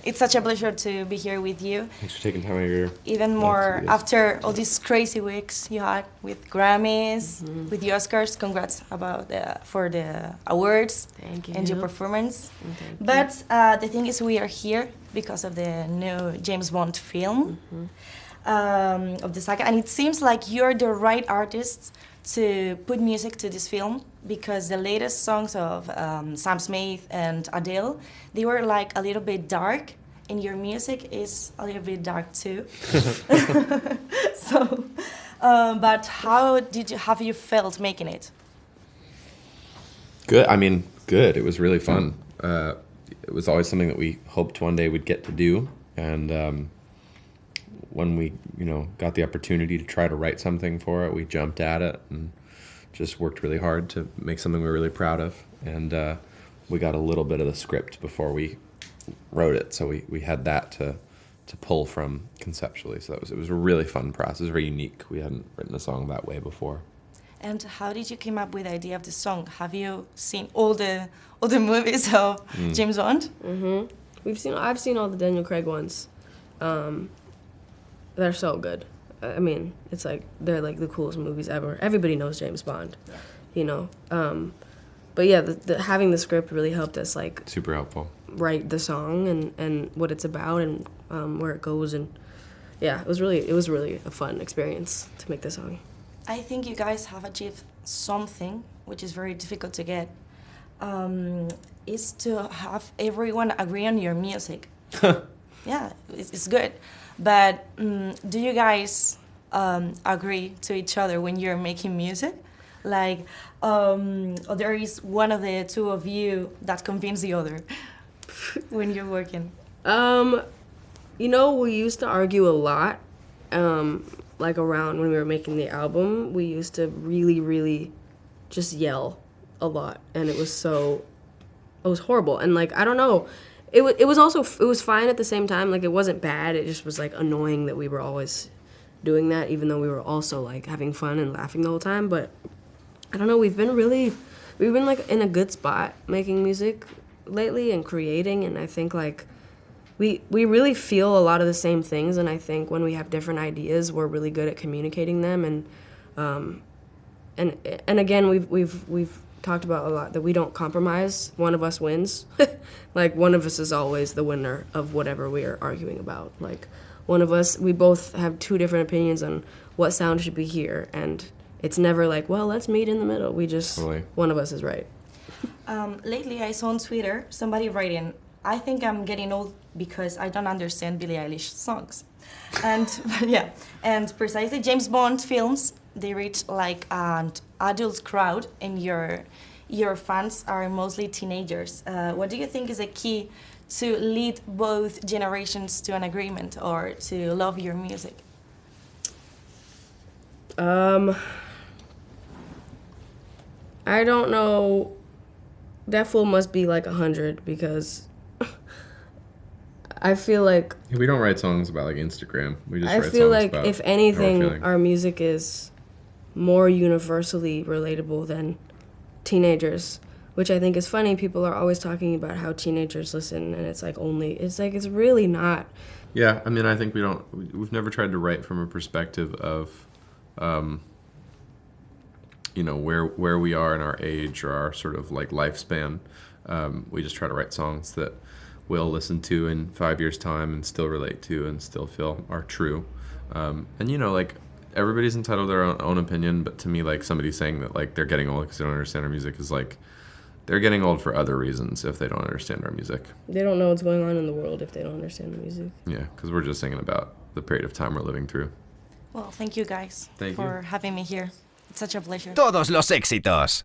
It's such a pleasure to be here with you. Thanks for taking time out of your Even more after all these crazy weeks you had with Grammys, with the Oscars. Congrats for the awards. Thank you. And your performance. Thank you. But the thing is, we are here because of the new James Bond film of the saga, and it seems like you're the right artist to put music to this film, because the latest songs of Sam Smith and Adele, they were like a little bit dark, and your music is a little bit dark too. So, but how have you felt making it? Good. I mean, good. It was really fun. It was always something that we hoped one day we'd get to do, and when we, got the opportunity to try to write something for it, we jumped at it and just worked really hard to make something we were really proud of. And we got a little bit of the script before we wrote it, so we had that to pull from conceptually. So it was a really fun process. It was very unique. We hadn't written a song that way before. And how did you come up with the idea of the song? Have you seen all the movies of James Bond? I've seen all the Daniel Craig ones. They're so good. I mean, it's like they're like the coolest movies ever. Everybody knows James Bond, But yeah, having the script really helped us like super helpful write the song and what it's about and where it goes, and yeah, it was really a fun experience to make the song. I think you guys have achieved something which is very difficult to get. Is to have everyone agree on your music. Yeah, it's good. But do you guys agree to each other when you're making music? Like, or there is one of the two of you that convinces the other when you're working? We used to argue a lot. Like around when we were making the album, we used to really, really just yell a lot. And it was horrible. And like, I don't know. It was fine at the same time. Like, it wasn't bad. It just was like annoying that we were always doing that, even though we were also like having fun and laughing the whole time. But I don't know. We've been like in a good spot making music lately and creating. And I think like we really feel a lot of the same things. And I think when we have different ideas, we're really good at communicating them. And again, we've talked about a lot that we don't compromise. One of us wins. Like, one of us is always the winner of whatever we are arguing about. Like, we both have two different opinions on what sound should be here, and it's never like, well, let's meet in the middle. We just, one of us is right. Lately, I saw on Twitter somebody writing, I think I'm getting old because I don't understand Billie Eilish songs. And yeah, and precisely James Bond films, they reach like an adult crowd, and your fans are mostly teenagers. What do you think is a key to lead both generations to an agreement or to love your music? I don't know. That fool must be like 100, because I feel like we don't write songs about like Instagram. We just write songs feel like about if anything, our music is more universally relatable than teenagers, which I think is funny. People are always talking about how teenagers listen, and it's it's really not. Yeah, I mean, I think we've never tried to write from a perspective of, where we are in our age or our sort of like lifespan. We just try to write songs that we'll listen to in 5 years' time and still relate to and still feel are true. Like, everybody's entitled to their own opinion, but to me, like, somebody saying that like they're getting old because they don't understand our music is like, they're getting old for other reasons if they don't understand our music. They don't know what's going on in the world if they don't understand the music. Yeah, because we're just singing about the period of time we're living through. Well, thank you guys for having me here. It's such a pleasure. Todos los éxitos.